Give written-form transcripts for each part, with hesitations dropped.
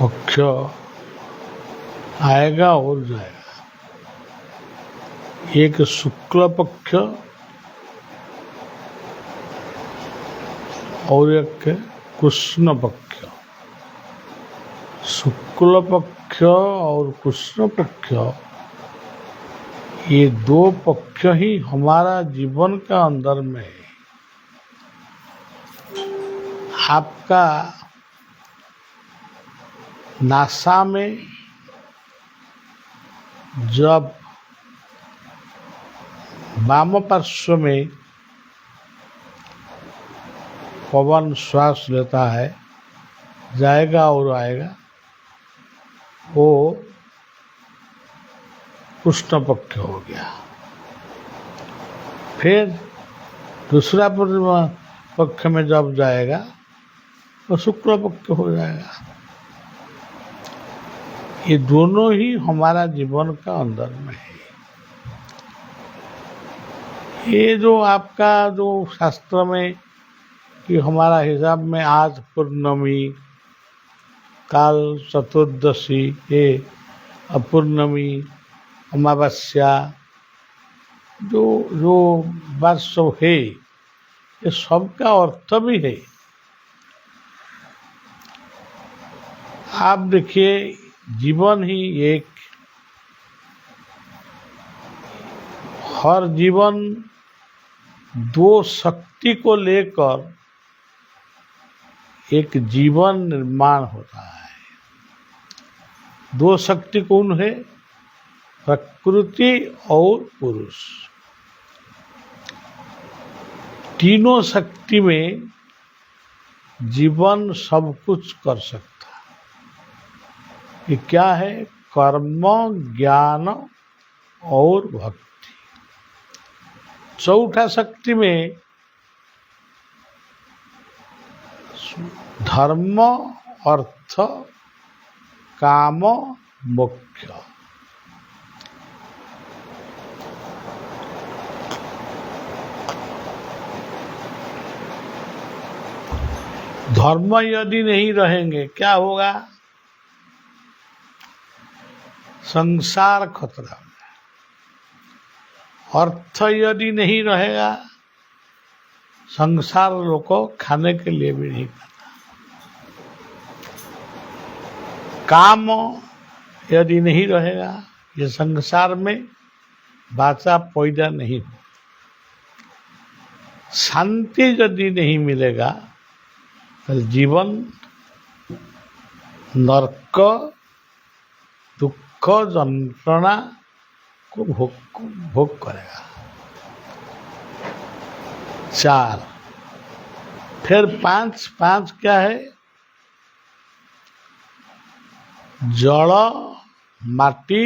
पक्ष आएगा और जाएगा। एक शुक्ल पक्ष और एक कृष्ण पक्ष। शुक्ल पक्ष और कृष्ण पक्ष, ये दो पक्ष ही हमारा जीवन का अंदर में है। आपका नासा में जब वाम पार्श्व में पवन श्वास लेता है, जाएगा और आएगा, वो कृष्ण पक्ष हो गया। फिर दूसरा पक्ष में जब जाएगा वो शुक्ल पक्ष हो जाएगा। ये दोनों ही हमारा जीवन का अंदर में है। ये जो आपका जो शास्त्र में कि हमारा हिसाब में आज पूर्णमी, काल चतुर्दशी, ये अपूर्णमी, अमावस्या, जो जो बात सब है, ये सबका अर्थ भी है। आप देखिए, जीवन ही एक, हर जीवन दो शक्ति को लेकर एक जीवन निर्माण होता है। दो शक्ति कौन है? प्रकृति और पुरुष। तीनों शक्ति में जीवन सब कुछ कर सकता है। ये क्या है? कर्म, ज्ञान और भक्ति। चौथा शक्ति में धर्म, अर्थ, काम, मोक्ष। धर्म यदि नहीं रहेंगे क्या होगा? संसार खतरा में। अर्थ यदि नहीं रहेगा, संसार लोग को खाने के लिए भी नहीं खाता। काम यदि नहीं रहेगा, ये संसार में बाचा पैदा नहीं हो। शांति यदि नहीं मिलेगा तो जीवन नरक, दुख, जंत्रणा को भोग करेगा। 4 फिर 5 क्या है? जल, माटी,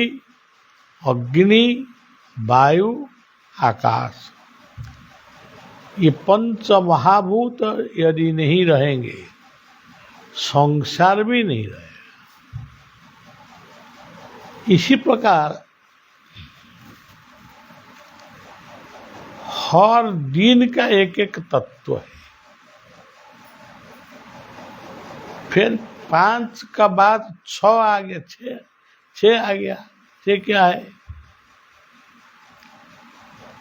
अग्नि, वायु, आकाश। ये पंच महाभूत यदि नहीं रहेंगे, संसार भी नहीं रहेगा। इसी प्रकार हर दिन का एक एक तत्व है। फिर 5 का बाद 6 आ गया, 6 आ गया। 6 क्या है?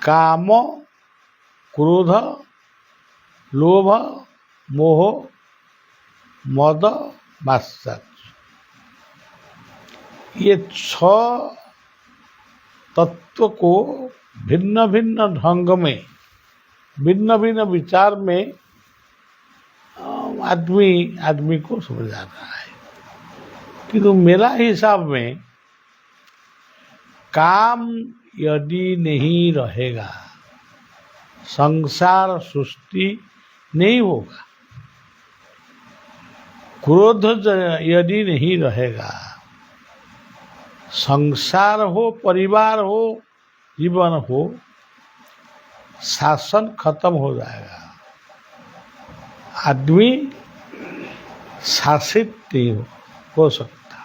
काम, क्रोध, लोभ, मोह, मद, मात्सर्य। ये 6 तत्व को भिन्न भिन्न ढंग में, भिन्न भिन्न विचार में आदमी को समझाता है। किंतु मेरा हिसाब में काम यदि नहीं रहेगा, संसार सृष्टि नहीं होगा। क्रोध यदि नहीं रहेगा, संसार हो, परिवार हो, जीवन हो, शासन खत्म हो जाएगा। आदमी शासित नहीं हो सकता,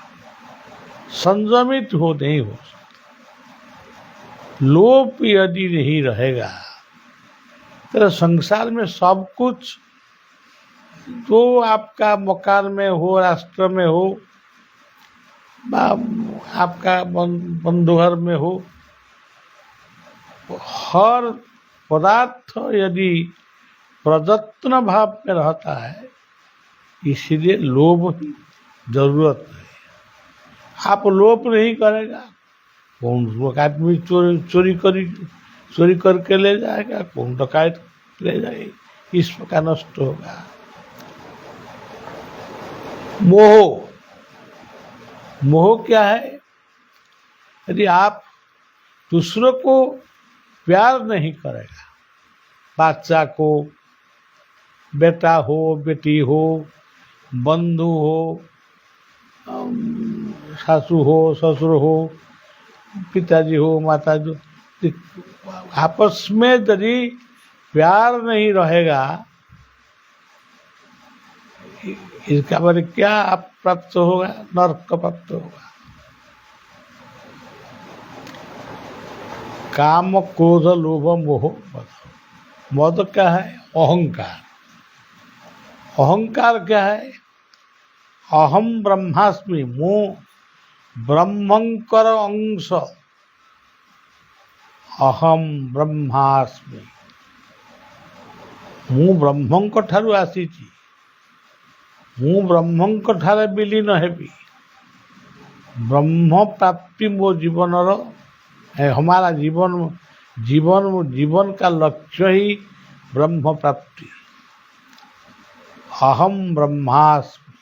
संयमित नहीं हो सकता। लोभ यदि नहीं रहेगा तो संसार में सब कुछ जो आपका मकान में हो, राष्ट्र में हो, आपका बंधु घर में हो, हर पदार्थ यदि प्रयत्न भाव में रहता है, इसीलिए लोभ की जरूरत है। आप लोभ नहीं करेगा, कौन लोग आदमी चोरी करके ले जाएगा, कौन डकैत ले जाएगा, इस प्रकार नष्ट होगा। मोह क्या है? यदि आप दूसरों को प्यार नहीं करेगा, बच्चा को, बेटा हो, बेटी हो, बंधु हो, सासू हो, ससुर हो, पिताजी हो, माताजी, आपस में यदि प्यार नहीं रहेगा, इसका बारे क्या आप प्राप्त होगा? नरक प्राप्त होगा। काम, क्रोध, लोभ, मोह, मद क्या है? अहंकार। अहंकार क्या है? अहम ब्रह्मास्मि, मैं ब्रह्मंकर अंश, अहम ब्रह्मास्मि, मैं ब्रह्मंक ठारू आसीची, ମୁଁ ବ୍ରହ୍ମଙ୍କ ଠାରେ ବିଲୀନ ହେବି। ब्रह्म प्राप्ति मो जीवनर है, हमारा जीवन का लक्ष्य ही ब्रह्म प्राप्ति। अहम ब्रह्मास्मि,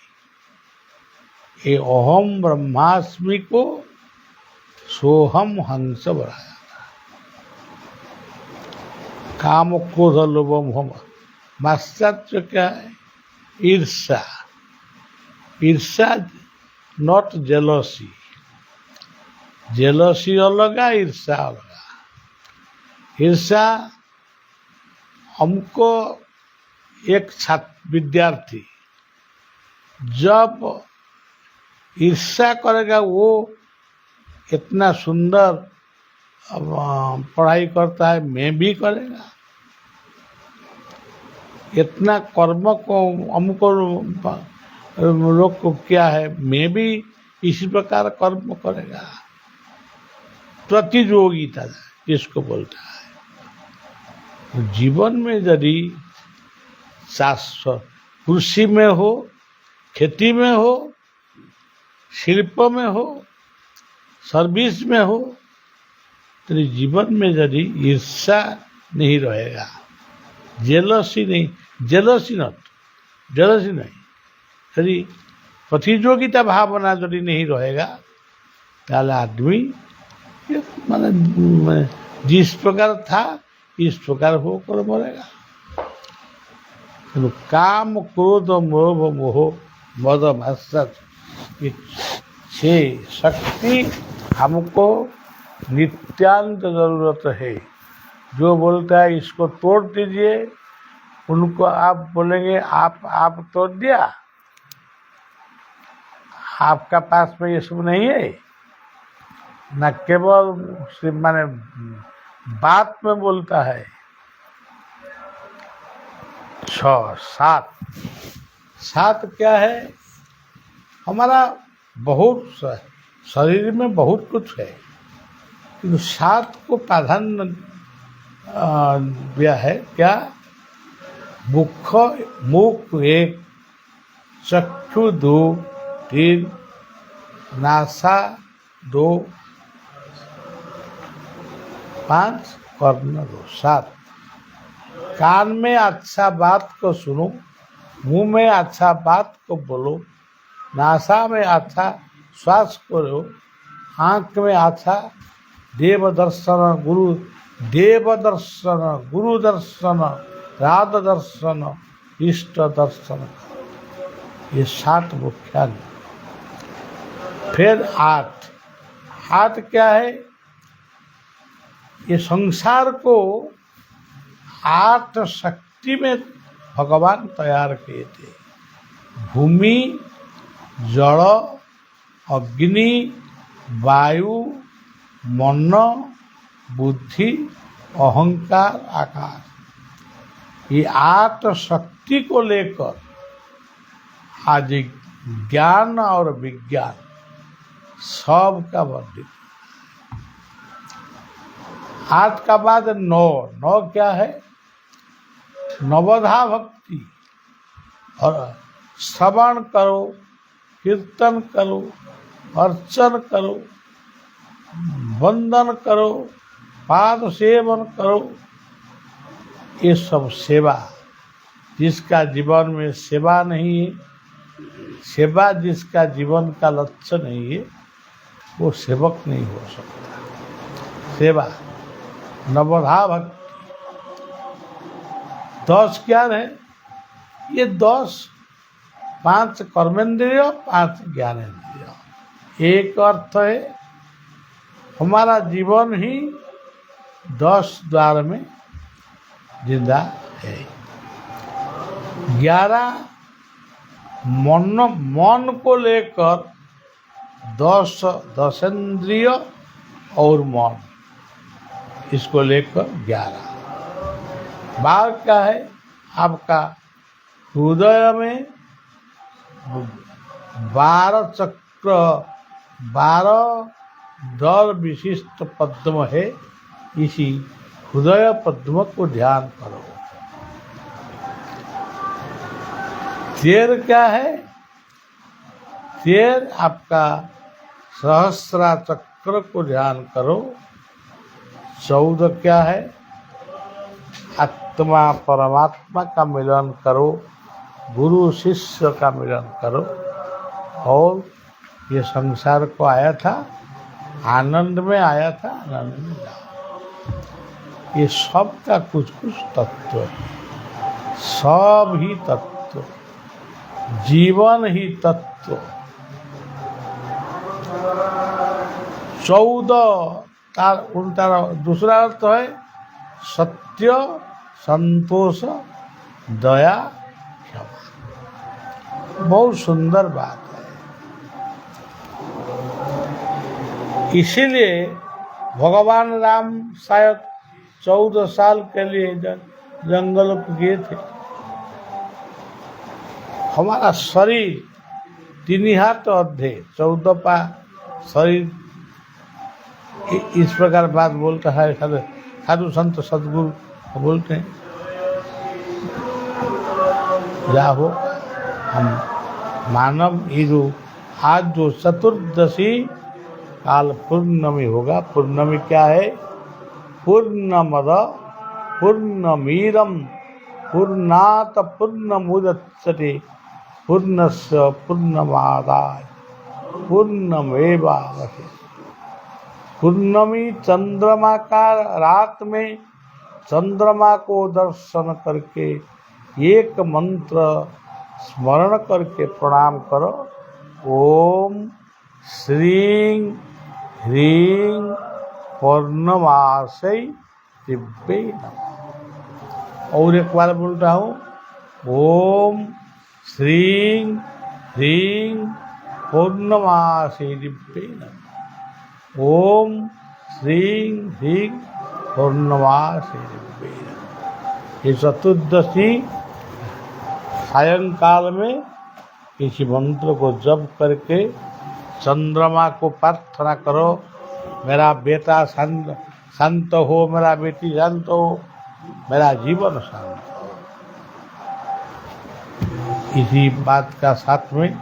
ये अहम ब्रह्मास्मि को सोहम हंस बनाया था। काम, क्रोध, लोभ, मोह, माश्चर्य क्या है? ईर्षा। ईर्षा नॉट जेलसी, जेलसी अलगा, ईर्षा अलगा। ईर्षा, हमको एक छात्र विद्यार्थी जब ईर्षा करेगा, वो इतना सुंदर पढ़ाई करता है, मैं भी करेगा, इतना कर्म को हमको लोग को क्या है, मैं भी इसी प्रकार कर्म करेगा। प्रतियोगिता जिसको बोलता है। जीवन में यदि शास्त्र कृषि में हो, खेती में हो, शिल्प में हो, सर्विस में हो, तो जीवन में यदि ईर्षा नहीं रहेगा, जेलसी नहीं, जेलसी नहीं, यदि प्रतियोगिता भावना यदि नहीं रहेगा, ताले आदमी माने जिस प्रकार था इस प्रकार होकर मरेगा। तो काम, क्रोध, मोह, मद, मात्सर्य, ये शक्ति हमको नित्यांत जरूरत है। जो बोलता है इसको तोड़ दीजिए, उनको आप बोलेंगे आप तोड़ दिया, आपका पास में ये सब नहीं है। न केवल माने बात में बोलता है। 6, 7 क्या है? हमारा बहुत शरीर में बहुत कुछ है, किंतु 7 को प्राधान्य दिया है। क्या? मुख 1, चक्षु 2, 3, नासा 2, 5, कर्ण 2, 7। कान में अच्छा बात को सुनो, मुंह में अच्छा बात को बोलो, नासा में अच्छा श्वास करो, आँख में अच्छा देव दर्शन, गुरु दर्शन, राध दर्शन, इष्ट दर्शन, ये 7 मुख्य। फिर 8 क्या है? ये संसार को 8 शक्ति में भगवान तैयार किए थे। भूमि, जल, अग्नि, वायु, मन, बुद्धि, अहंकार, आकाश, ये 8 शक्ति को लेकर आज ज्ञान और विज्ञान सबका वर्णित। 8 का बाद 9। 9 क्या है? नवधा भक्ति। और श्रवण करो, कीर्तन करो, अर्चन करो, वंदन करो, पाद सेवन करो। ये सब सेवा। जिसका जीवन में सेवा नहीं है, सेवा जिसका जीवन का लक्ष्य नहीं है, वो सेवक नहीं हो सकता। सेवा नवधा भक्ति। 10 क्या है? ये 10 5 कर्मेंद्रिय, 5 ज्ञानेंद्रिय। एक अर्थ है हमारा जीवन ही 10 द्वार में जिंदा है। 11 मन को लेकर 10 इंद्रिय और मन, इसको लेकर 11। 12 क्या है? आपका हृदय में 12 चक्र, 12 दल विशिष्ट पद्म है। इसी हृदय पद्म को ध्यान करो। 13 क्या है? 13 आपका सहस्रा चक्र को ध्यान करो। 14 क्या है? आत्मा परमात्मा का मिलन करो, गुरु शिष्य का मिलन करो। और ये संसार को आया था, आनंद में आया था, आनंद में जाओ। ये सब का कुछ कुछ तत्व है। सब ही तत्व, जीवन ही तत्व। 14 का उल्टा दूसरा अर्थ है सत्य, संतोष, दया, क्षमा। बहुत सुंदर बात है। इसीलिए भगवान राम शायद 14 साल के लिए जंगल में गए थे। हमारा शरीर 3 हाथ अद्धे 14 पा शरीर। इस प्रकार बात बोलता है साधु संत सदगुरु बोलते हैं। जा हो हम मानव हीरो। आज जो चतुर्दशी काल पूर्णमी होगा। पूर्णमी क्या है? पूर्णमद पूर्णमीरम पूर्णात पूर्णमुदच्यते पूर्णस्य पूर्णमादाय पूर्णमेवावशिष्यते। पूर्णमी चंद्रमा का रात में चंद्रमा को दर्शन करके एक मंत्र स्मरण करके प्रणाम करो। ओम श्रीं ह्रीं पूर्णमासै दिव्यै नमः। और एक बार बोल रहा हूँ। ओम श्रीं ह्रीं पूर्णमासै दिव्यै नमः। ओम श्रीं ह्रीं पूर्णमासै दिव्यै नमः। ये चतुर्दशी सायंकाल में इसी मंत्र को जप करके चंद्रमा को प्रार्थना करो, मेरा बेटा शांत हो, मेरा बेटी शांत हो, मेरा जीवन शांत हो। इसी बात का साथ में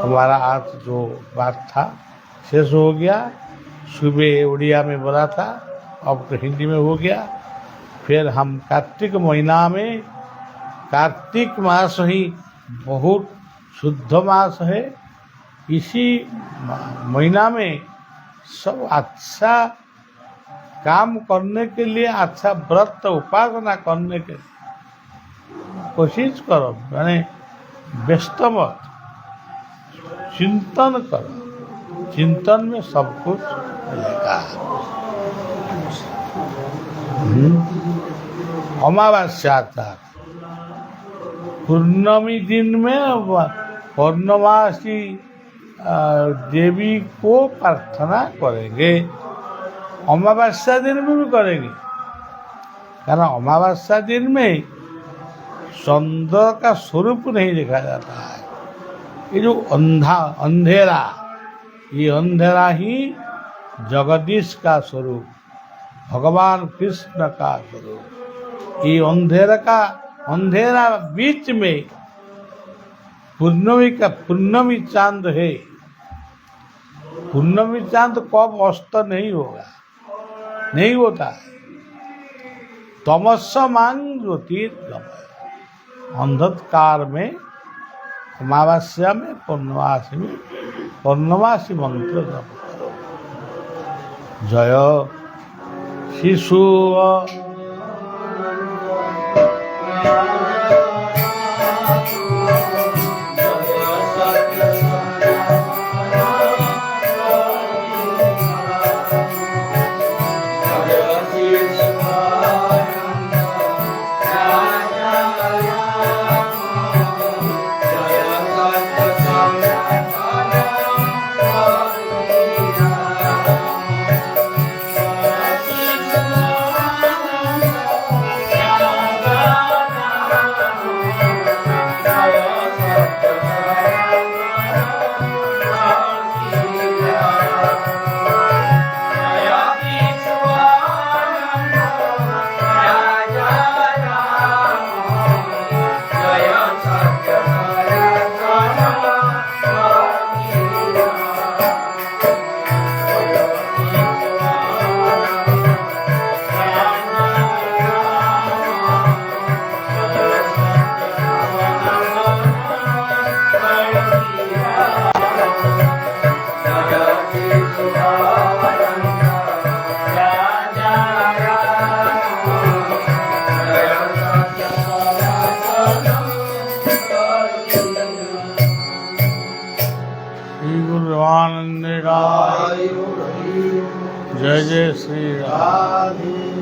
हमारा आज जो बात था शेष हो गया। सुबह उड़िया में बोला था, अब तो हिंदी में हो गया। फिर हम कार्तिक महीना में, कार्तिक मास ही बहुत शुद्ध मास है। इसी महीना में सब अच्छा काम करने के लिए, अच्छा व्रत उपासना करने के लिए कोशिश करो। यानी व्यस्त मत, चिंतन करो। चिंतन में सब कुछ मिलेगा। अमावस्या तक पूर्णमी दिन में पूर्णमासी देवी को प्रार्थना करेंगे। अमावस्या दिन में भी करेंगे, कारण अमावस्या दिन में चंद्र का स्वरूप नहीं देखा जाता है। ये जो अंधेरा ये अंधेरा ही जगदीश का स्वरूप, भगवान कृष्ण का स्वरूप। ये अंधेरा बीच में पूर्णमी चांद है। पूर्णमी चांद कब अस्त नहीं होगा, नहीं होता है। तमस्समां ज्योतिर्गमय, अंधकार में, अमावस्या में, पूर्णमासी मंत्र जप करो। जय शिशु जय जय श्री राम।